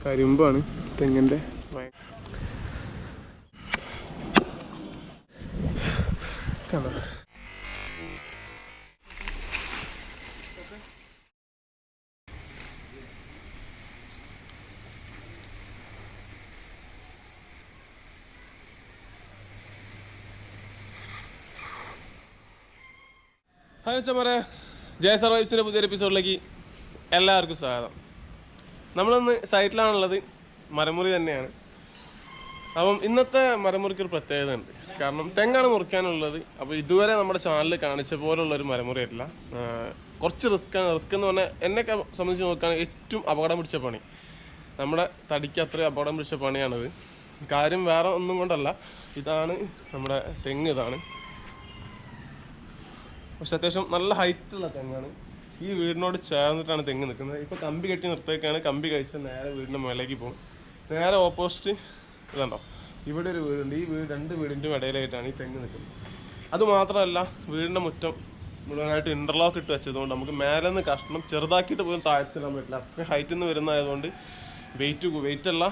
കരിമ്പാണ് തെങ്ങിൻ്റെ. കണ്ടോ ഹായ് ചമ്മരെ, ജയ സർവൈവ്സിൻ്റെ പുതിയൊരു എപ്പിസോഡിലേക്ക് എല്ലാവർക്കും സ്വാഗതം. നമ്മളിന്ന് സൈറ്റിലാണുള്ളത്, മരമുറി തന്നെയാണ്. അപ്പം ഇന്നത്തെ മരമുറിക്കൊരു പ്രത്യേകത ഉണ്ട്. കാരണം തെങ്ങാണ് മുറിക്കാനുള്ളത്. അപ്പോൾ ഇതുവരെ നമ്മുടെ ചാനലിൽ കാണിച്ച പോലുള്ളൊരു മരമുറി ആയിട്ടില്ല. കുറച്ച് റിസ്ക്കാണ്. റിസ്ക് എന്ന് പറഞ്ഞാൽ എന്നെയൊക്കെ സംബന്ധിച്ച് നോക്കുകയാണെങ്കിൽ ഏറ്റവും അപകടം പിടിച്ച പണി, നമ്മുടെ തടിക്ക് അത്രയും അപകടം പിടിച്ച പണിയാണിത്. കാര്യം വേറെ ഒന്നും കൊണ്ടല്ല, ഇതാണ് നമ്മുടെ തെങ്ങ്. ഇതാണ് പക്ഷെ അത്യാവശ്യം നല്ല ഹൈറ്റുള്ള തെങ്ങാണ്. ഈ വീടിനോട് ചേർന്നിട്ടാണ് തെങ്ങ് നിൽക്കുന്നത്. ഇപ്പോൾ കമ്പി കെട്ടി നിർത്തിയൊക്കെയാണ്. കമ്പി കഴിച്ച് നേരെ വീടിൻ്റെ മേലേക്ക് പോകും. നേരെ ഓപ്പോസിറ്റ് ഇതുണ്ടോ, ഇവിടെ ഒരു വീടുണ്ട്. ഈ രണ്ട് വീടിൻ്റെയും ഇടയിലായിട്ടാണ് ഈ തെങ്ങ് നിൽക്കുന്നത്. അതുമാത്രമല്ല, വീടിൻ്റെ മുറ്റം മുഴുവനായിട്ട് ഇൻ്റർലോക്ക് ഇട്ട് വെച്ചതുകൊണ്ട് നമുക്ക് മേലെ നിന്ന് കഷ്ണം ചെറുതാക്കിയിട്ട് പോലും താഴ്ത്തിടാൻ പറ്റില്ല. അത്രയും ഹൈറ്റിൽ നിന്ന് വരുന്നതായതുകൊണ്ട് വെയിറ്റല്ല,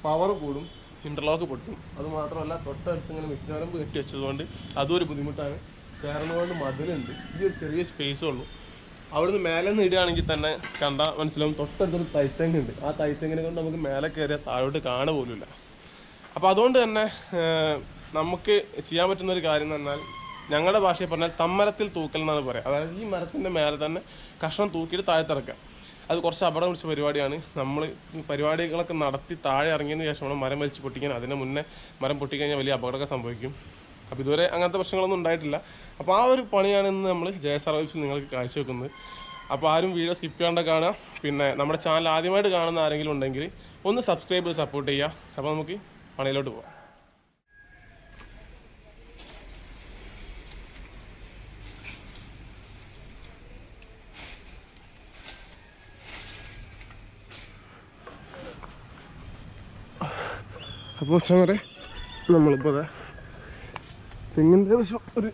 പവർ കൂടും, ഇൻ്റർലോക്ക് പൊട്ടും. അതുമാത്രമല്ല, തൊട്ടടുത്ത് ഇങ്ങനെ മിറ്റവരമ്പ് കെട്ടി വെച്ചതുകൊണ്ട് അതും ഒരു ബുദ്ധിമുട്ടാണ്. ചേർന്നുകൊണ്ട് മതിലുണ്ട്. ഈ ഒരു ചെറിയ സ്പേസേ ഉള്ളൂ. അവിടുന്ന് മേലെ നിന്ന് ഇടുകയാണെങ്കിൽ തന്നെ കണ്ടാൽ മനസ്സിലാവും തൊട്ടടുത്തൊരു തൈത്തെങ്ങുണ്ട്. ആ തൈത്തെങ്ങിനെ കൊണ്ട് നമുക്ക് മേലെ കയറിയാൽ താഴോട്ട് കാണുക പോലുമില്ല. അപ്പോൾ അതുകൊണ്ട് തന്നെ നമുക്ക് ചെയ്യാൻ പറ്റുന്നൊരു കാര്യം എന്ന് പറഞ്ഞാൽ, ഞങ്ങളുടെ ഭാഷയിൽ പറഞ്ഞാൽ തമ്മരത്തിൽ തൂക്കൽ എന്നാണ് പറയുക. അതായത് ഈ മരത്തിൻ്റെ മേലെ തന്നെ കഷ്ണം തൂക്കിയിട്ട് താഴത്തിറക്കുക. അത് കുറച്ച് അപകടം പിടിച്ച പരിപാടിയാണ്. നമ്മൾ പരിപാടികളൊക്കെ നടത്തി താഴെ ഇറങ്ങിയതിന് ശേഷമാണ് മരം വലിച്ച് പൊട്ടിക്കാൻ. അതിന് മുന്നേ മരം പൊട്ടിക്കഴിഞ്ഞാൽ വലിയ അപകടമൊക്കെ സംഭവിക്കും. അപ്പോൾ ഇതുവരെ അങ്ങനത്തെ പ്രശ്നങ്ങളൊന്നും ഉണ്ടായിട്ടില്ല. അപ്പോൾ ആ ഒരു പണിയാണ് ഇന്ന് നമ്മൾ ജയ സർവൈവ്സിൽ നിങ്ങൾക്ക് കാഴ്ചവെക്കുന്നത്. അപ്പോൾ ആരും വീഡിയോ സ്കിപ്പ് ചെയ്യാണ്ട് കാണുക. പിന്നെ നമ്മുടെ ചാനൽ ആദ്യമായിട്ട് കാണുന്ന ആരെങ്കിലും ഉണ്ടെങ്കിൽ ഒന്ന് സബ്സ്ക്രൈബ് ചെയ്ത് സപ്പോർട്ട് ചെയ്യുക. അപ്പോൾ നമുക്ക് പണിയിലോട്ട് പോകാം. അപ്പോൾ ചമരെ നമ്മളിപ്പോൾ തെങ്ങിൻ്റെ ഏകദേശം ഒരു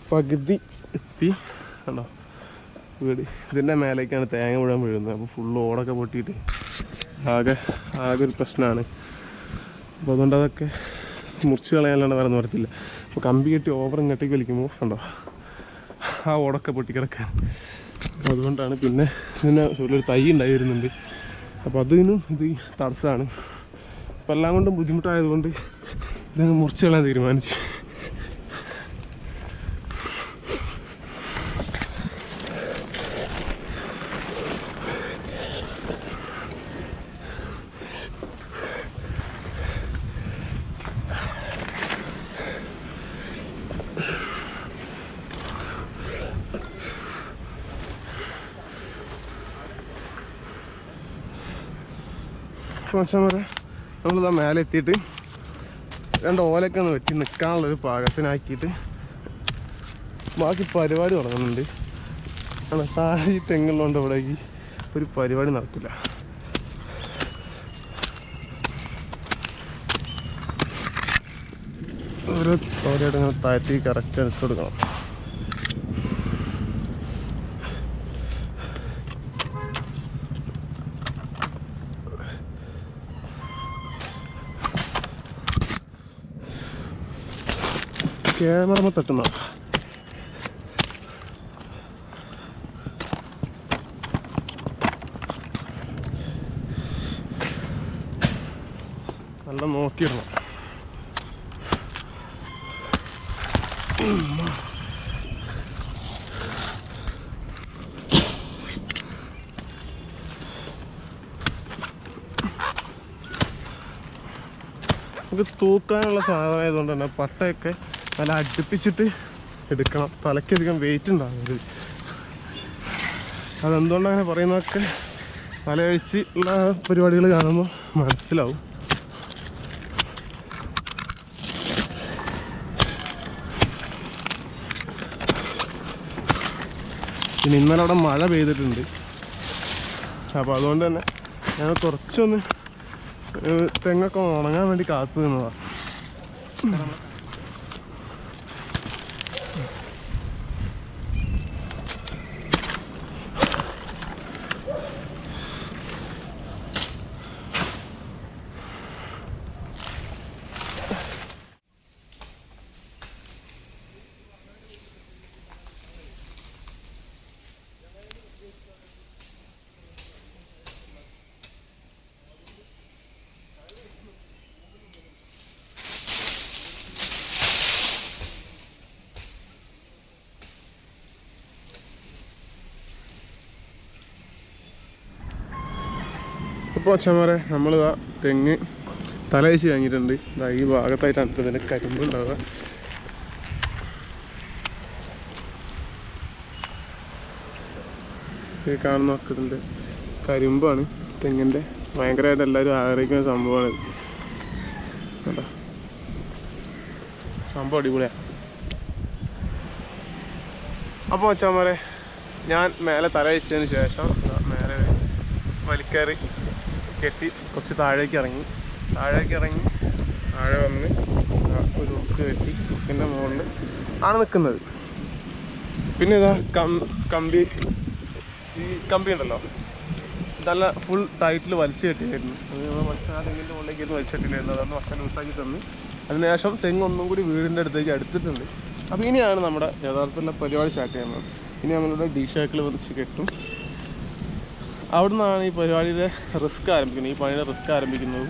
പകുതി എത്തി. കണ്ടോ വീട്, ഇതിൻ്റെ മേലേക്കാണ് തേങ്ങ മുഴുവൻ വീഴുന്നത്. അപ്പോൾ ഫുള്ള് ഓടൊക്കെ പൊട്ടിയിട്ട് ആകെ ഒരു പ്രശ്നമാണ്. അപ്പോൾ അതുകൊണ്ട് അതൊക്കെ മുറിച്ച് കളയാനാണ് വേറെ നിവർത്തില്ല. അപ്പോൾ കമ്പി കെട്ടി ഓവർ ഇങ്ങോട്ടേക്ക് വലിക്കുമ്പോൾ കണ്ടോ ആ ഓടൊക്കെ പൊട്ടിക്കിടക്കാൻ. അപ്പോൾ അതുകൊണ്ടാണ്. പിന്നെ ഇതിന് ഒരു തൈ ഉണ്ടായി വരുന്നുണ്ട്. അപ്പോൾ അതിനും ഇത് തടസ്സമാണ്. അപ്പോൾ എല്ലാം കൊണ്ടും ബുദ്ധിമുട്ടായതുകൊണ്ട് ഇതങ്ങ് മുറിച്ച് കളയാൻ തീരുമാനിച്ചു. മനുഷ്യന്മാരെ നമ്മളിതാ മേലെ എത്തിയിട്ട് രണ്ട് ഓലൊക്കെ ഒന്ന് വെട്ടി നിൽക്കാനുള്ളൊരു പാകത്തിനാക്കിയിട്ട് ബാക്കി പരിപാടി തുടങ്ങുന്നുണ്ട്. താഴെ ഈ തെങ്ങുള്ളതുകൊണ്ട് ഇവിടേക്ക് ഒരു പരിപാടി നടക്കില്ല. ഓരോ ഓരോയിട്ട് ഇങ്ങനെ താഴ്ത്തി കറക്റ്റ് എടുത്ത് കൊടുക്കണം. ക്യാമറ തട്ടുന്ന നല്ല നോക്കിയിടണം. ഇത് തൂക്കാനുള്ള സാധനമായതുകൊണ്ട് തന്നെ പട്ടയൊക്കെ നല്ല അടുപ്പിച്ചിട്ട് എടുക്കണം. തലയ്ക്കധികം വെയിറ്റ് ഉണ്ടാകുന്നത്. അതെന്തുകൊണ്ടാണ് അങ്ങനെ പറയുന്നതൊക്കെ തല കഴിച്ച് ഉള്ള പരിപാടികൾ കാണുമ്പോൾ മനസ്സിലാവും. പിന്നെ ഇന്നലെ അവിടെ മഴ പെയ്തിട്ടുണ്ട്. അപ്പോൾ അതുകൊണ്ട് തന്നെ ഞാൻ കുറച്ചൊന്ന് തെങ്ങൊക്കെ ഉണങ്ങാൻ വേണ്ടി കാത്തു നിന്നതാണ്. അപ്പോൾ അച്ഛന്മാരെ നമ്മളിതാ തെങ്ങ് തലയിച്ച് കഴിഞ്ഞിട്ടുണ്ട്. ഇതാ ഈ ഭാഗത്തായിട്ടാണ് ഇതിൻ്റെ കരിമ്പുണ്ടാവുക. ഈ കാണുന്നതൊക്കെ ഇതിൻ്റെ കരിമ്പാണ്. തെങ്ങിൻ്റെ ഭയങ്കരമായിട്ട് എല്ലാവരും ആഗ്രഹിക്കുന്ന സംഭവമാണ്. കേട്ടോ, സംഭവം അടിപൊളിയാണ്. അപ്പോൾ അച്ഛന്മാരെ ഞാൻ മേലെ തലയിച്ചതിന് ശേഷം മേലെ വലിക്കയറി കെട്ടി കുറച്ച് താഴേക്ക് ഇറങ്ങി താഴെ വന്ന് ഒരു ഉക്ക് കെട്ടി ഉക്കിൻ്റെ മുകളിൽ ആണ് നിൽക്കുന്നത്. പിന്നെ ഇതാ ഈ കമ്പി ഉണ്ടല്ലോ, നല്ല ഫുൾ ടൈറ്റിൽ വലിച്ചു കെട്ടിയായിരുന്നു. അത് നമ്മൾ ആ തെങ്ങിൻ്റെ മുകളിലേക്കായിരുന്നു വലിച്ചു കെട്ടിയില്ലായിരുന്നു. അതൊന്ന് വർഷം ലൂസാക്കി തന്നു. അതിനുശേഷം തെങ്ങ് ഒന്നും കൂടി വീടിൻ്റെ അടുത്തേക്ക് അടുത്തിട്ടുണ്ട്. അപ്പോൾ ഇനിയാണ് നമ്മുടെ യഥാർത്ഥത്തിലുള്ള പരിപാടി സ്റ്റാർട്ട് ചെയ്യുന്നത്. ഇനി നമ്മളുടെ ഡി ഷേക്കിൽ വച്ച് കെട്ടും. അവിടെ നിന്നാണ് ഈ പരിപാടിയുടെ റിസ്ക് ആരംഭിക്കുന്നത്. ഈ പണിയുടെ റിസ്ക് ആരംഭിക്കുന്നത്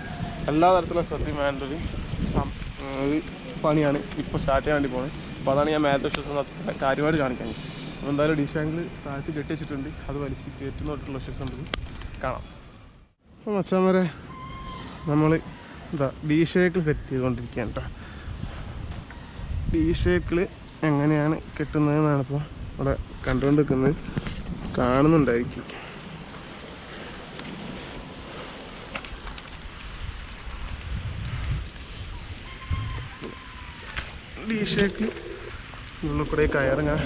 എല്ലാ തരത്തിലുള്ള ശ്രദ്ധയും വേണ്ട ഒരു പണിയാണ് ഇപ്പോൾ സ്റ്റാർട്ട് ചെയ്യാൻ വേണ്ടി പോകുന്നത്. അപ്പോൾ അതാണ് ഞാൻ മേലത്തെ വിശ്വസം കാര്യമായിട്ട് കാണിക്കാൻ. അപ്പോൾ എന്തായാലും ഡി ഷേക്കിൽ താഴ്ത്തി കെട്ടി വെച്ചിട്ടുണ്ട്. അത് വലിച്ച് കയറ്റുന്നതായിട്ടുള്ള വിശ്വസം നമുക്ക് കാണാം. അപ്പോൾ മച്ചാന്മാരെ നമ്മൾ എന്താ ഡി ഷേക്കിൽ സെറ്റ് ചെയ്തുകൊണ്ടിരിക്കുകയാണ് കേട്ടോ. ഡി ഷേക്കിൽ എങ്ങനെയാണ് കെട്ടുന്നതെന്നാണ് ഇപ്പോൾ ഇവിടെ കണ്ടുകൊണ്ടിരിക്കുന്നത്. കാണുന്നുണ്ടായിരിക്കും. ഡി ഷേക്കിൽ ഉള്ളിൽ കൂടെ കയറിങ്ങനെ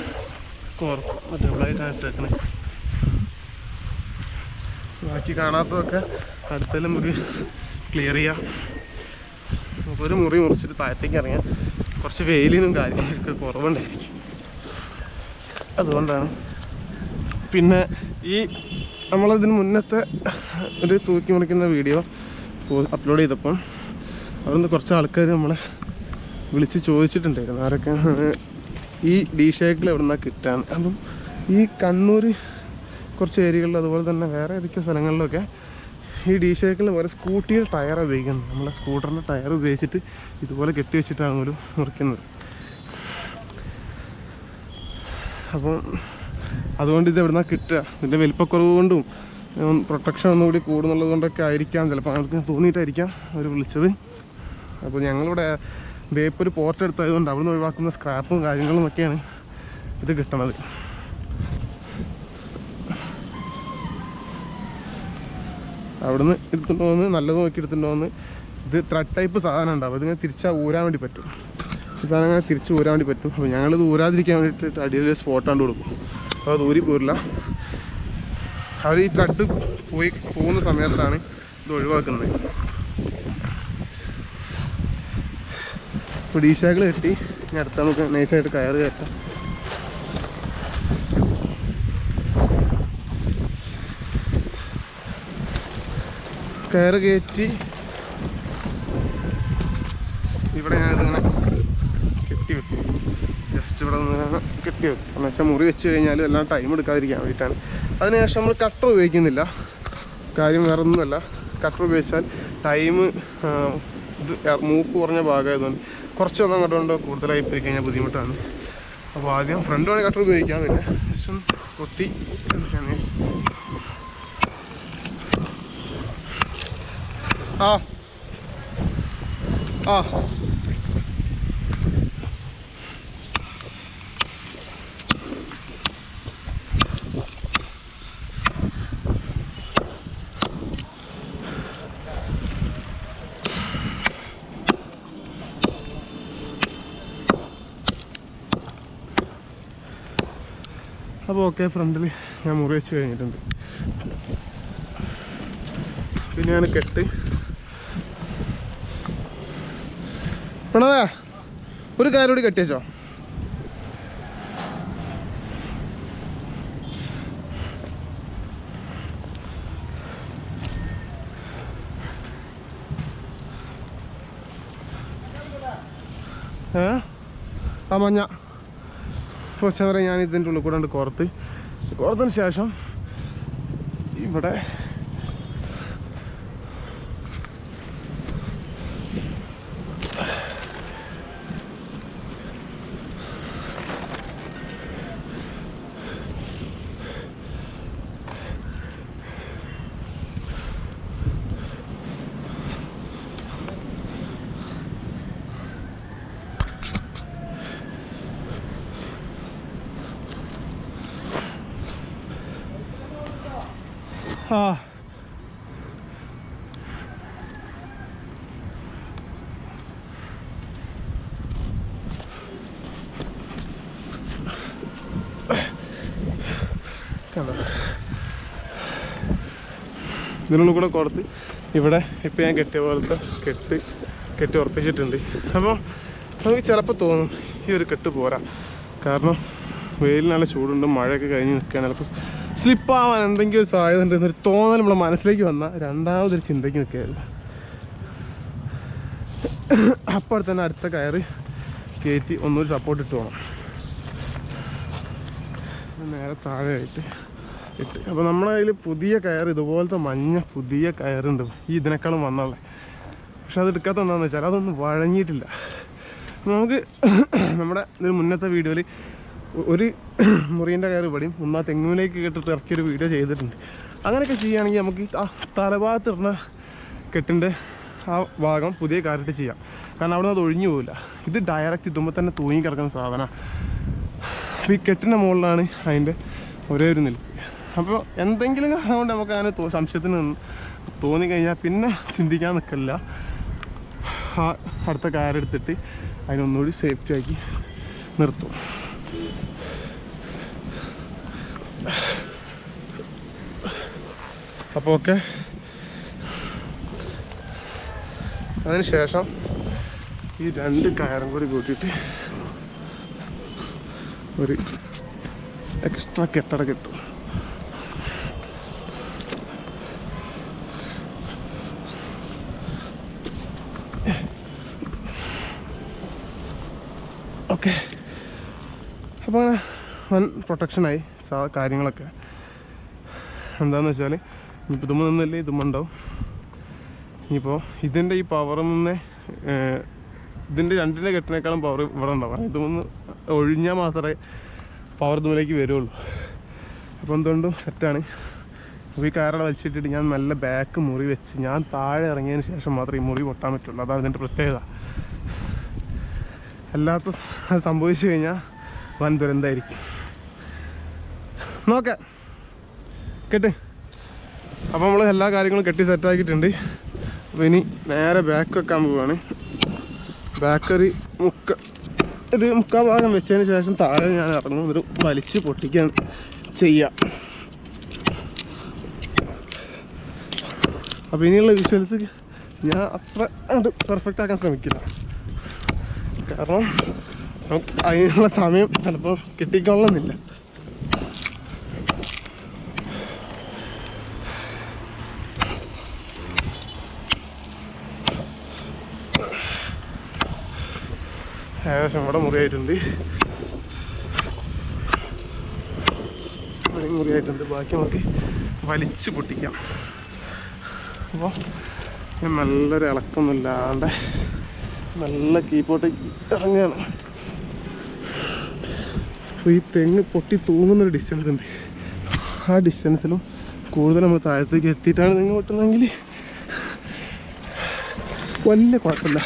ഡബിളായിട്ടാണ് ഇട്ടേക്കണേ. ബാക്കി കാണാത്തതൊക്കെ അടുത്തെല്ലാം മുറി ക്ലിയർ ചെയ്യാം. ഒരു മുറി മുറിച്ചിട്ട് താഴത്തേക്ക് ഇറങ്ങാൻ കുറച്ച് വെയിലിനും കാര്യങ്ങളൊക്കെ കുറവുണ്ടായിരിക്കും. അതുകൊണ്ടാണ്. പിന്നെ ഈ നമ്മളതിന് മുന്നത്തെ ഒരു തൂക്കി മുറിക്കുന്ന വീഡിയോ അപ്ലോഡ് ചെയ്തപ്പം അവിടുന്ന് കുറച്ച് ആൾക്കാർ നമ്മളെ വിളിച്ച് ചോദിച്ചിട്ടുണ്ടായിരുന്നു ആരൊക്കെ ഈ ഡി ഷേക്കിൽ എവിടെ നിന്നാണ് കിട്ടാൻ. അപ്പം ഈ കണ്ണൂർ കുറച്ച് ഏരിയകളിൽ അതുപോലെ തന്നെ വേറെ ഏതൊക്കെ സ്ഥലങ്ങളിലൊക്കെ ഈ ഡി ഷേക്കിൽ ഓരോ സ്കൂട്ടിയുടെ ടയർ ഉപയോഗിക്കുന്നത്. നമ്മളെ സ്കൂട്ടറിൻ്റെ ടയർ ഉപയോഗിച്ചിട്ട് ഇതുപോലെ കെട്ടി വെച്ചിട്ടാണ് ഒരു മുറിക്കുന്നത്. അപ്പം അതുകൊണ്ട് ഇത് എവിടെ നിന്നാണ് കിട്ടുക, ഇതിൻ്റെ വലിപ്പക്കുറവ് കൊണ്ടും പ്രൊട്ടക്ഷൻ ഒന്നുകൂടി കൂടുന്നുള്ളത് കൊണ്ടൊക്കെ ആയിരിക്കാം, ചിലപ്പോൾ അവർക്ക് തോന്നിയിട്ടായിരിക്കാം അവർ വിളിച്ചത്. അപ്പോൾ ഞങ്ങളിവിടെ ബേപ്പൊരു പോർട്ട് എടുത്തതുകൊണ്ട് അവിടെ നിന്ന് ഒഴിവാക്കുന്ന സ്ക്രാപ്പും കാര്യങ്ങളും ഒക്കെയാണ് ഇത് കിട്ടണത്. അവിടുന്ന് എടുത്തിട്ടുണ്ടോന്ന് നല്ലത് നോക്കി എടുത്തിട്ടുണ്ടോന്ന്. ഇത് ത്രെഡ് ടൈപ്പ് സാധനം ഉണ്ടാവും. ഇതിങ്ങനെ തിരിച്ചാൽ ഊരാൻ വേണ്ടി പറ്റും. ഈ സാധനം അങ്ങനെ തിരിച്ച് ഊരാൻ വേണ്ടി പറ്റും. അപ്പോൾ ഞങ്ങളിത് ഊരാതിരിക്കാൻ വേണ്ടിയിട്ട് അടിയിൽ സ്പോട്ടാണ്ട് കൊടുക്കും. അപ്പോൾ അത് ഊരി പോരില്ല. അവർ ഈ ത്രെഡ് പോകുന്ന സമയത്താണ് ഇത് ഒഴിവാക്കുന്നത്. ഇപ്പോൾ ഡി ഷേക്കിൽ കെട്ടി ഇനി അടുത്ത നമുക്ക് നൈസായിട്ട് കയറ് കയറ്റാം. കയറ് കയറ്റി ഇവിടെ ഞാനിതിങ്ങനെ കെട്ടി വെക്കും. ജസ്റ്റ് ഇവിടെ നിന്ന് കെട്ടി വെക്കും. എന്ന് വെച്ചാൽ മുറി വെച്ച് കഴിഞ്ഞാലും എല്ലാം ടൈം എടുക്കാതിരിക്കാൻ വേണ്ടിയിട്ടാണ്. അതിനുശേഷം നമ്മൾ കട്ടർ ഉപയോഗിക്കുന്നില്ല. കാര്യം വേറെ ഒന്നുമല്ല, കട്ടർ ഉപയോഗിച്ചാൽ ടൈം ഇത് മൂക്ക് കുറഞ്ഞ ഭാഗമായതുകൊണ്ട് കുറച്ചൊന്നും അങ്ങോട്ടുണ്ടോ കൂടുതലായി പോയി കഴിഞ്ഞാൽ ബുദ്ധിമുട്ടാണ്. അപ്പോൾ ആദ്യം ഫ്രണ്ട് വേണമെങ്കിൽ കട്ടർ ഉപയോഗിക്കാം. പിന്നെ ജസ്റ്റ് ഒന്ന് കൊത്തി ആ ആ അപ്പോൾ ഓക്കെ, ഫ്രണ്ടിൽ ഞാൻ മുറി വെച്ച് കഴിഞ്ഞിട്ടുണ്ട്. പിന്നെയാണ് കെട്ട്. പ്രണവേ ഒരു കാര്യം കൂടി കെട്ടിയച്ചോ. ആ മഞ്ഞ കുറച്ചവരെ ഞാൻ ഇതിൻ്റെ ഉള്ളിൽ കൂടെ കോർത്തതിന് ശേഷം ഇവിടെ ആ ഇതിനുള്ളിൽ കൂടെ കൊടുത്ത് ഇവിടെ ഇപ്പം ഞാൻ കെട്ടിയ പോലത്തെ കെട്ടി ഉറപ്പിച്ചിട്ടുണ്ട്. അപ്പോൾ നമുക്ക് ചിലപ്പോൾ തോന്നും ഈ ഒരു കെട്ട് പോരാ, കാരണം വെയിൽ നല്ല ചൂടുണ്ട്, മഴയൊക്കെ കഴിഞ്ഞ് നിൽക്കുകയാണ്, ചിലപ്പോൾ സ്ലിപ്പാവാൻ എന്തെങ്കിലും ഒരു സാധ്യത ഉണ്ടെന്നൊരു തോന്നൽ നമ്മളെ മനസ്സിലേക്ക് വന്നാൽ രണ്ടാമതൊരു ചിന്തയ്ക്ക് നിൽക്കുകയായിരുന്നു. അപ്പോൾ തന്നെ അടുത്ത കയറ് കയറ്റി ഒന്നൊരു സപ്പോർട്ട് ഇട്ട് പോകണം, നേരെ താഴെയായിട്ട് ഇട്ട്. അപ്പോൾ നമ്മളെ കയ്യിൽ പുതിയ കയർ, ഇതുപോലത്തെ മഞ്ഞ പുതിയ കയറുണ്ട് ഈ ഇതിനേക്കാളും വന്നുള്ളത്. പക്ഷെ അത് എടുക്കാത്ത എന്താണെന്ന് വെച്ചാൽ അതൊന്നും വഴങ്ങിയിട്ടില്ല. നമുക്ക് നമ്മുടെ ഇതിന് മുന്നത്തെ വീഡിയോയിൽ ഒരു മുറീൻ്റെ കയർ ഇവിടെയും ഒന്നാ തെങ്ങുമിലേക്ക് കെട്ടിട്ട് ഇറക്കിയൊരു വീഡിയോ ചെയ്തിട്ടുണ്ട്. അങ്ങനെയൊക്കെ ചെയ്യുകയാണെങ്കിൽ നമുക്ക് ആ തലഭാഗത്തിടുന്ന കെട്ടിൻ്റെ ആ ഭാഗം പുതിയ കയറിട്ട് ചെയ്യാം, കാരണം അവിടെ അത് ഒഴിഞ്ഞു പോകില്ല. ഇത് ഡയറക്റ്റ് ഇതുമ്പോൾ തന്നെ തൂങ്ങി കിടക്കുന്ന സാധനമാണ്. അപ്പോൾ ഈ കെട്ടിൻ്റെ മുകളിലാണ് അതിൻ്റെ ഒരേ ഒരു നിൽപ്പ്. അപ്പോൾ എന്തെങ്കിലും കാരണം കൊണ്ട് നമുക്ക് അങ്ങനെ സംശയത്തിന് തോന്നിക്കഴിഞ്ഞാൽ പിന്നെ ചിന്തിക്കാൻ നിൽക്കില്ല, ആ അടുത്ത കയറെടുത്തിട്ട് അതിനൊന്നുകൂടി സേഫ്റ്റി ആക്കി നിർത്തും. അപ്പോൾ ഓക്കെ, അതിന് ശേഷം ഈ രണ്ട് കയറും കൂടി കൂട്ടിയിട്ട് ഒരു എക്സ്ട്രാ കെട്ടട കിട്ടും. ഓക്കെ, അപ്പോൾ അങ്ങനെ വൻ പ്രൊട്ടക്ഷനായി കാര്യങ്ങളൊക്കെ. എന്താണെന്ന് വെച്ചാൽ ഇനിയിപ്പോൾ ഇതുമ്പോൾ നിന്നല്ലേ ഇതുമുണ്ടാവും. ഇനിയിപ്പോൾ ഇതിൻ്റെ ഈ പവറിൽ നിന്ന് ഇതിൻ്റെ രണ്ടിൻ്റെ കെട്ടിനേക്കാളും പവർ ഇവിടെ ഉണ്ടാവും. ഇതൊന്ന് ഒഴിഞ്ഞാൽ മാത്രമേ പവർ ഇതുമിലേക്ക് വരുള്ളൂ. അപ്പോൾ എന്തുകൊണ്ടും സെറ്റാണ്. അപ്പോൾ ഈ കയറടെ വലിച്ചിട്ടിട്ട് ഞാൻ നല്ല ബാക്ക് മുറി വെച്ച് ഞാൻ താഴെ ഇറങ്ങിയതിന് ശേഷം മാത്രമേ ഈ മുറി പൊട്ടാൻ പറ്റുള്ളൂ. അതാണ് ഇതിൻ്റെ പ്രത്യേകത. അല്ലാത്ത അത് സംഭവിച്ചു കഴിഞ്ഞാൽ വൻ ദുരന്തമായിരിക്കും. നോക്കാം, കെട്ട്. അപ്പോൾ നമ്മൾ എല്ലാ കാര്യങ്ങളും കെട്ടി സെറ്റാക്കിയിട്ടുണ്ട്. അപ്പോൾ ഇനി നേരെ ബാക്ക് വെക്കാൻ പോവുകയാണ്. ബാക്കൊരു മുക്കാൽ ഭാഗം വെച്ചതിന് ശേഷം താഴെ ഞാൻ ഇറങ്ങും, ഒരു വലിച്ച് പൊട്ടിക്കാൻ ചെയ്യാം. അപ്പോൾ ഇനിയുള്ള വിഷ്വൽസ് ഞാൻ അത്ര പെർഫെക്റ്റ് ആക്കാൻ ശ്രമിക്കില്ല, കാരണം നമുക്ക് അതിനുള്ള സമയം ചിലപ്പോൾ കിട്ടിക്കൊള്ളുന്നില്ല. ഏകദേശം ഇവിടെ മുറിയായിട്ടുണ്ട്, ഇവിടെ മുറിയായിട്ടുണ്ട്. ബാക്കി നമുക്ക് വലിച്ച് പൊട്ടിക്കാം. അപ്പോൾ ഞാൻ നല്ലൊരു ഇളക്കൊന്നുമില്ലാണ്ട് നല്ല കീപ്പോട്ട് ഇറങ്ങുകയാണ്. അപ്പോൾ ഈ തെങ്ങ് പൊട്ടി തൂങ്ങുന്നൊരു ഡിസ്റ്റൻസ് ഉണ്ട്. ആ ഡിസ്റ്റൻസിലും കൂടുതൽ നമ്മൾ താഴത്തേക്ക് എത്തിയിട്ടാണ് തെങ്ങ് പൊട്ടുന്നതെങ്കിൽ വലിയ കുഴപ്പമില്ല,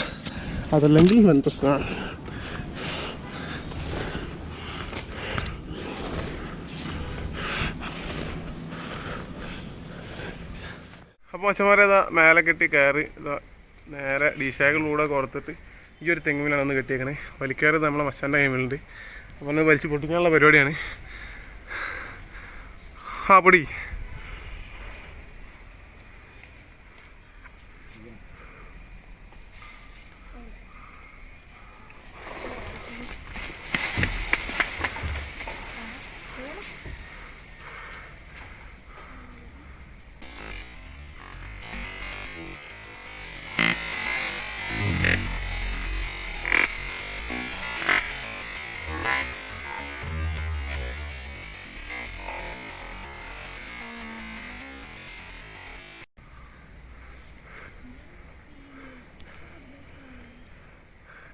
അതല്ലെങ്കിൽ വൻ പ്രശ്നമാണ്. അപ്പോൾ മച്ചന്മാരെ ഇതാ മേലെ കെട്ടി കയറി ഇതാ നേരെ ഡീശാകളിലൂടെ കൊടുത്തിട്ട് ഈ ഒരു തെങ്ങുമിലാണ് ഒന്ന് കെട്ടിയേക്കണേ. വലിക്കയറ് നമ്മളെ മച്ചാൻ്റെ കൈമിലുണ്ട്. അപ്പോൾ ഒന്ന് വലിച്ച് പൊട്ടിക്കാനുള്ള പരിപാടിയാണ്. ആ പൊടി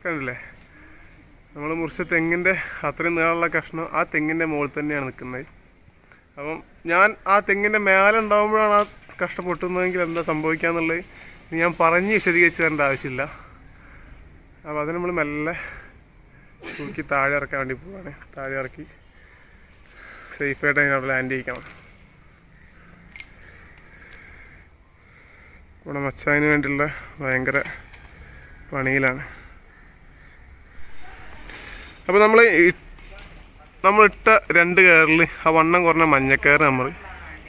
കണ്ടില്ലേ, നമ്മൾ മുറിച്ച തെങ്ങിൻ്റെ അത്രയും നീളമുള്ള കഷ്ണം ആ തെങ്ങിൻ്റെ മുകളിൽ തന്നെയാണ് നിൽക്കുന്നത്. അപ്പം ഞാൻ ആ തെങ്ങിൻ്റെ മേലെ ഉണ്ടാകുമ്പോഴാണ് ആ കഷ്ണം പൊട്ടുന്നതെങ്കിൽ എന്താ സംഭവിക്കാന്നുള്ളത് ഞാൻ പറഞ്ഞ് വിശദീകരിച്ച് തരേണ്ട ആവശ്യമില്ല. അപ്പോൾ അത് നമ്മൾ മെല്ലെ തൂക്കി താഴെ ഇറക്കാൻ വേണ്ടി പോവുകയാണ്. താഴെ ഇറക്കി സേഫായിട്ട് അതിനവിടെ ലാൻഡ് ചെയ്യിക്കണം. ഇവിടെ മച്ചാന് വേണ്ടിയുള്ള ഭയങ്കര പണിയിലാണ്. അപ്പോൾ നമ്മളിട്ട 2 കയറിൽ ആ വണ്ണം കുറഞ്ഞ മഞ്ഞക്കയർ നമ്മൾ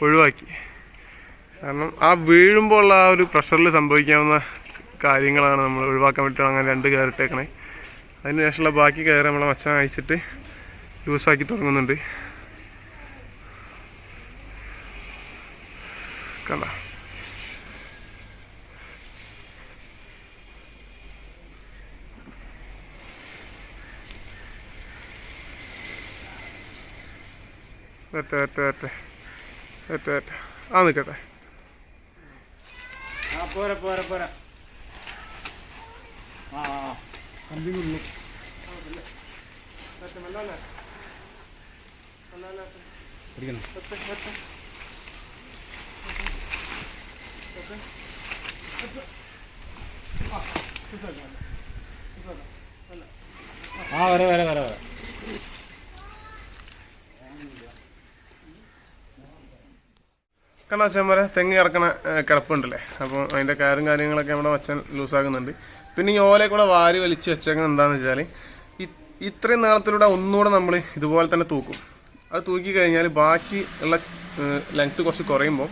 ഒഴിവാക്കി. കാരണം ആ വീഴുമ്പോൾ ഉള്ള ആ ഒരു പ്രഷറിൽ സംഭവിക്കാവുന്ന കാര്യങ്ങളാണ് നമ്മൾ ഒഴിവാക്കാൻ വേണ്ടിയിട്ടാണ് അങ്ങനെ 2 കയറിട്ടേക്കണേ. അതിന് ശേഷമുള്ള ബാക്കി കയറ് നമ്മളെ മച്ചാൻ അയച്ചിട്ട് യൂസാക്കി തുടങ്ങുന്നുണ്ട്. കണ്ട ആ നിൽക്കട്ടെ. പോരാ പോരാ പോരാ. ആ കമ്പിങ്ങുള്ളൂ. ആ വരെ വരെ വരെ വരെ. കാരണം അച്ഛന്മാരെ തെങ്ങ് കിടക്കണ കിടപ്പുണ്ടല്ലേ, അപ്പോൾ അതിൻ്റെ കയറും കാര്യങ്ങളൊക്കെ നമ്മുടെ അച്ഛൻ ലൂസാക്കുന്നുണ്ട്. പിന്നെ ഈ ഓല കൂടെ വാരി വലിച്ച് വെച്ചേക്കുന്നത് എന്താണെന്ന് വെച്ചാൽ ഇത്രയും നീളത്തിലൂടെ ഒന്നുകൂടെ നമ്മൾ ഇതുപോലെ തന്നെ തൂക്കും. അത് തൂക്കി കഴിഞ്ഞാൽ ബാക്കി ഉള്ള ലെങ്ത്ത് കുറച്ച് കുറയുമ്പോൾ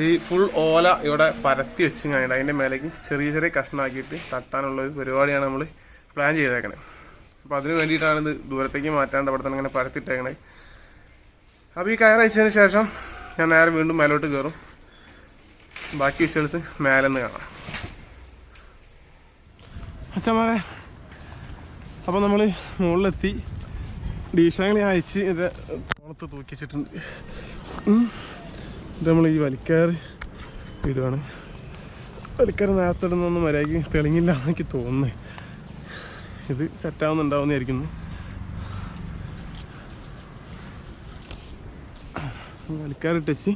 ഈ ഫുൾ ഓല ഇവിടെ പരത്തി വെച്ച് കഴിഞ്ഞാൽ അതിൻ്റെ മേലേക്ക് ചെറിയ ചെറിയ കഷ്ണമാക്കിയിട്ട് തട്ടാനുള്ളൊരു പരിപാടിയാണ് നമ്മൾ പ്ലാൻ ചെയ്തേക്കണേ. അപ്പോൾ അതിന് വേണ്ടിയിട്ടാണ് ഇത് ദൂരത്തേക്ക് മാറ്റാണ്ട് അവിടെ തന്നെ ഇങ്ങനെ പരത്തിയിട്ടേക്കണേ. അപ്പോൾ ഈ കയറയച്ചതിന് ശേഷം ഞാൻ നേരെ വീണ്ടും മേലോട്ട് കയറും. ബാക്കി വിഷ്വൽസ് മേലെന്ന് കാണാം അച്ഛന്മാരെ. അപ്പോൾ നമ്മൾ മുകളിലെത്തി. ഡീഷാങ്ങൾ അയച്ച് ഇത് തോളത്ത് തൂക്കി വെച്ചിട്ടുണ്ട്. ഇത് നമ്മൾ ഈ വലിക്കാറ് ഇടുവാണ്. വലിക്കാറ് നേരത്തെ ഇടുന്നൊന്നും മര്യാദയ്ക്ക് തെളിങ്ങില്ല എനിക്ക് തോന്നുന്നത്. ഇത് സെറ്റാവുന്നുണ്ടാവുമെന്ന് വിചാരിക്കുന്നു. വലിക്കാറിട്ടച്ച്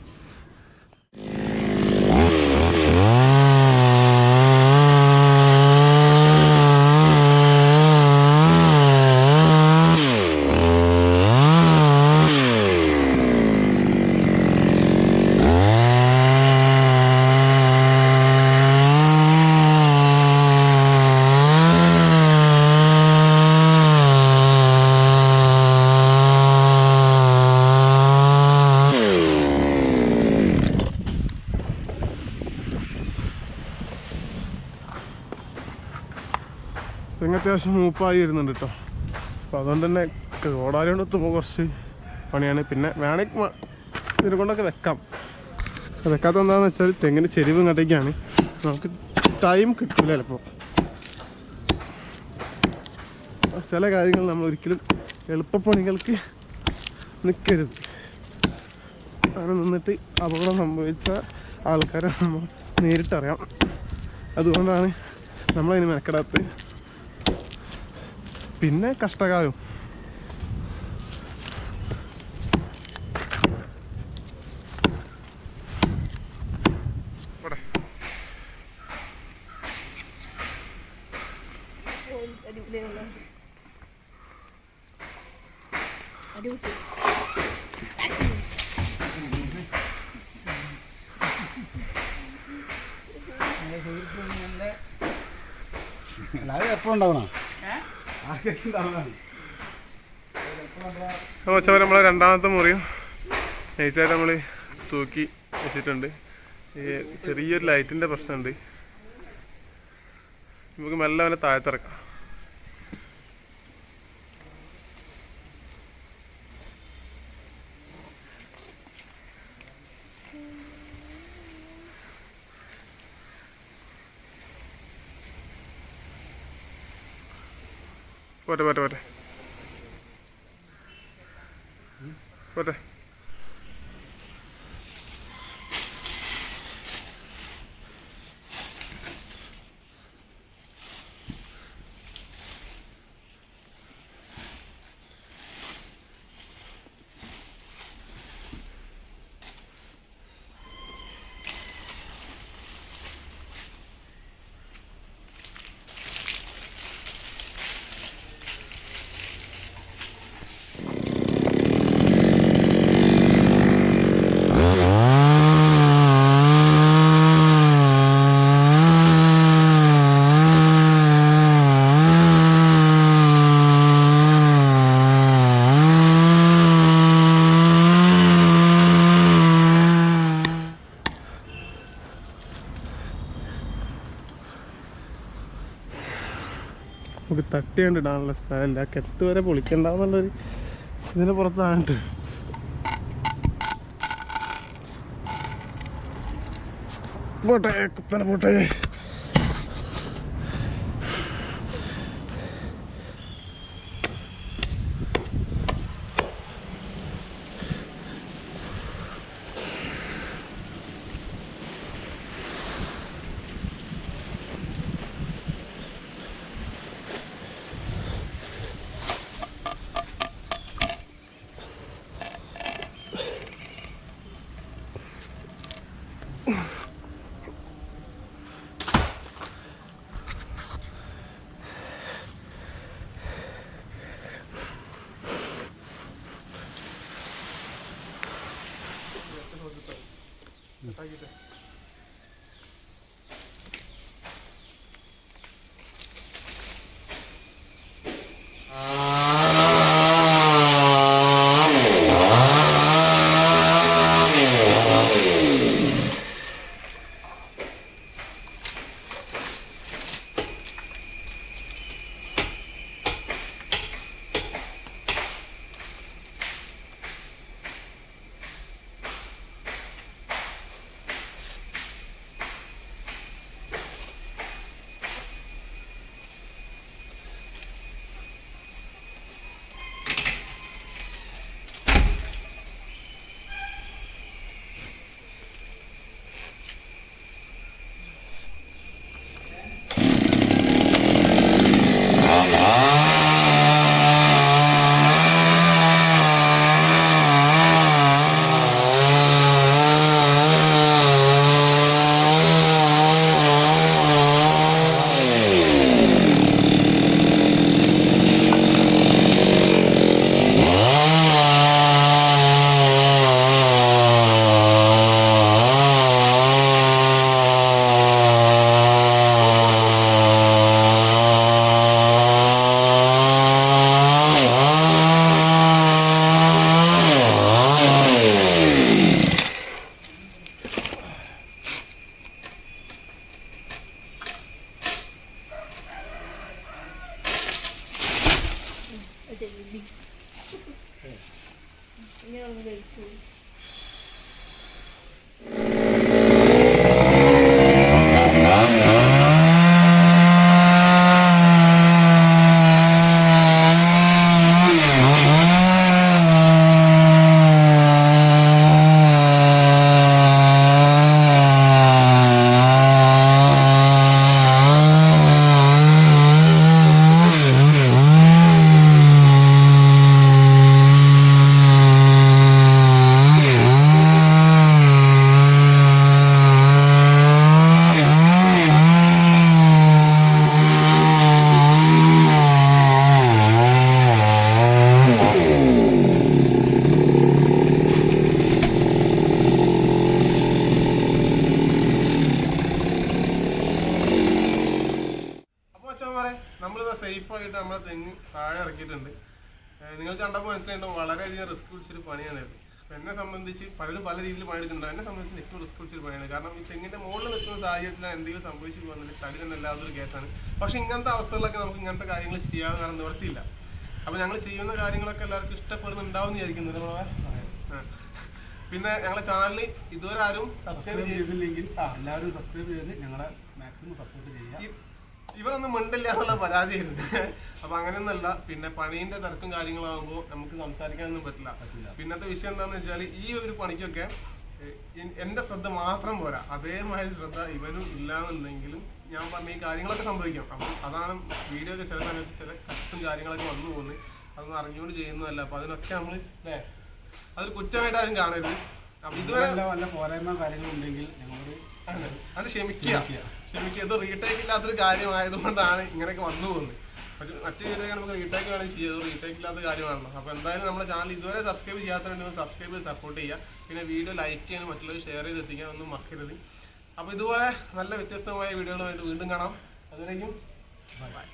തെങ്ങ് അത്യാവശ്യം മൂപ്പായി വരുന്നുണ്ട് കേട്ടോ. അപ്പോൾ അതുകൊണ്ട് തന്നെ ഓടാലോണ്ട് എത്തുമ്പോൾ കുറച്ച് പണിയാണ്. പിന്നെ വേണമെങ്കിൽ ഇതിനെ കൊണ്ടൊക്കെ വെക്കാം. വെക്കാത്ത എന്താണെന്ന് വെച്ചാൽ തെങ്ങിന് ചെരിവ് ഇങ്ങോട്ടേക്കാണ്, നമുക്ക് ടൈം കിട്ടില്ല ചിലപ്പോൾ. ചില കാര്യങ്ങൾ നമ്മൾ ഒരിക്കലും എളുപ്പപ്പണികൾക്ക് നിൽക്കരുത്. അങ്ങനെ നിന്നിട്ട് അപകടം സംഭവിച്ച ആൾക്കാരെ നമ്മൾ നേരിട്ടറിയാം. അതുകൊണ്ടാണ് നമ്മളതിന് മെനക്കെടാത്തത്. പിന്നെ കഷ്ടകാലം. എപ്പോൾ ഉണ്ടാവണം അപ്പോൾ നമ്മളെ രണ്ടാമത്തെ മുറിയും നൈസായിട്ട് നമ്മൾ തൂക്കി വെച്ചിട്ടുണ്ട്. ഈ ചെറിയൊരു ലൈറ്റിൻ്റെ പ്രശ്നമുണ്ട്. നമുക്ക് മെല്ലെ അവനെ താഴത്തിറക്കാം. പോട്ടെ പോട്ടെ പോട്ടെ പോട്ടെ. തട്ടിയാണ്ട് ഇടാനുള്ള സ്ഥലമില്ല. കെട്ട് വരെ പൊളിക്കണ്ടെന്നുള്ളൊരു ഇതിന് പുറത്താണ്. പോട്ടെ കുത്തനെ പോട്ടെ. നമ്മളിത് സേഫായിട്ട് നമ്മളെ തെങ്ങ് താഴെ ഇറക്കിയിട്ടുണ്ട്. നിങ്ങൾ കണ്ടപ്പോൾ മനസ്സിലായിട്ടുണ്ടാവും വളരെയധികം റിസ്ക് പിടിച്ചൊരു പണിയാണിത്. അപ്പം എന്നെ സംബന്ധിച്ച് പലരും പല രീതിയിൽ പണിയെടുക്കുന്നുണ്ട്. എന്നെ സംബന്ധിച്ച് ഏറ്റവും റിസ്ക് പിടിച്ചൊരു പണിയാണ്. കാരണം ഈ തെങ്ങിൻ്റെ മുകളിൽ നിൽക്കുന്ന സാഹചര്യത്തിൽ എന്തെങ്കിലും സംഭവിച്ചു പോകുന്നുണ്ടെങ്കിൽ തടി തന്നെ അല്ലാത്തൊരു കേസാണ്. പക്ഷെ ഇങ്ങനത്തെ അവസ്ഥകളിലൊക്കെ നമുക്ക് ഇങ്ങനത്തെ കാര്യങ്ങൾ ചെയ്യാതെ കാരണം നിവർത്തിയില്ല. അപ്പം ഞങ്ങൾ ചെയ്യുന്ന കാര്യങ്ങളൊക്കെ എല്ലാവർക്കും ഇഷ്ടപ്പെടുന്നുണ്ടാവും എന്ന് വിചാരിക്കുന്നത്. പിന്നെ ഞങ്ങളുടെ ചാനലിൽ ഇതുവരെ ആരും സബ്സ്ക്രൈബ് ചെയ്തില്ലെങ്കിൽ എല്ലാവരും സബ്സ്ക്രൈബ് ചെയ്ത് ഞങ്ങളെ മാക്സിമം സപ്പോർട്ട് ചെയ്യുക. ഇവരൊന്നും മിണ്ടില്ല എന്നുള്ള പരാതിയായിരുന്നു. അപ്പൊ അങ്ങനെയൊന്നല്ല. പിന്നെ പണീന്റെ തിരക്കും കാര്യങ്ങളാകുമ്പോൾ നമുക്ക് സംസാരിക്കാനൊന്നും പറ്റില്ല. പിന്നത്തെ വിഷയം എന്താണെന്ന് വെച്ചാൽ ഈ ഒരു പണിക്കൊക്കെ എന്റെ ശ്രദ്ധ മാത്രം പോരാ, അതേമാതിരി ശ്രദ്ധ ഇവരും ഇല്ലാന്നുണ്ടെങ്കിലും ഞാൻ പറഞ്ഞ ഈ കാര്യങ്ങളൊക്കെ സംഭവിക്കാം. അപ്പം അതാണ് വീഡിയോ ഒക്കെ ചില സമയത്ത് ചില കത്തും കാര്യങ്ങളൊക്കെ വന്നു പോകുന്നത്. അതൊന്നും അറിഞ്ഞുകൊണ്ട് ചെയ്യുന്നതല്ല. അപ്പൊ അതിനൊക്കെ നമ്മൾ അല്ലേ അതൊരു കുറ്റമായിട്ട് ആരും കാണരുത്. അപ്പൊ ഇതുവരെ വല്ല പോരായ്മ കാര്യങ്ങളുണ്ടെങ്കിൽ ഞങ്ങളോട് അത് ക്ഷമിക്കുക. ഇത് റീടേക്ക് ഇല്ലാത്തൊരു കാര്യമായതുകൊണ്ടാണ് ഇങ്ങനെയൊക്കെ വന്നു പോകുന്നത്. മറ്റു വീഡിയോ നമുക്ക് റീടേക്ക് വേണമെങ്കിൽ ചെയ്യാം. റീടേക്ക് ഇല്ലാത്ത കാര്യമാണല്ലോ. അപ്പോൾ എന്തായാലും നമ്മുടെ ചാനൽ ഇതുവരെ സബ്സ്ക്രൈബ് ചെയ്യാത്തതുകൊണ്ട് സബ്സ്ക്രൈബ് ചെയ്ത് സപ്പോർട്ട് ചെയ്യുക. പിന്നെ വീഡിയോ ലൈക്ക് ചെയ്യാനും മറ്റുള്ളവർ ഷെയർ ചെയ്ത് എത്തിക്കാൻ ഒന്നും മറക്കരുത്. അപ്പോൾ ഇതുപോലെ നല്ല വ്യത്യസ്തമായ വീഡിയോകളുമായിട്ട് വീണ്ടും കാണാം. അതുവരേക്കും ബൈ.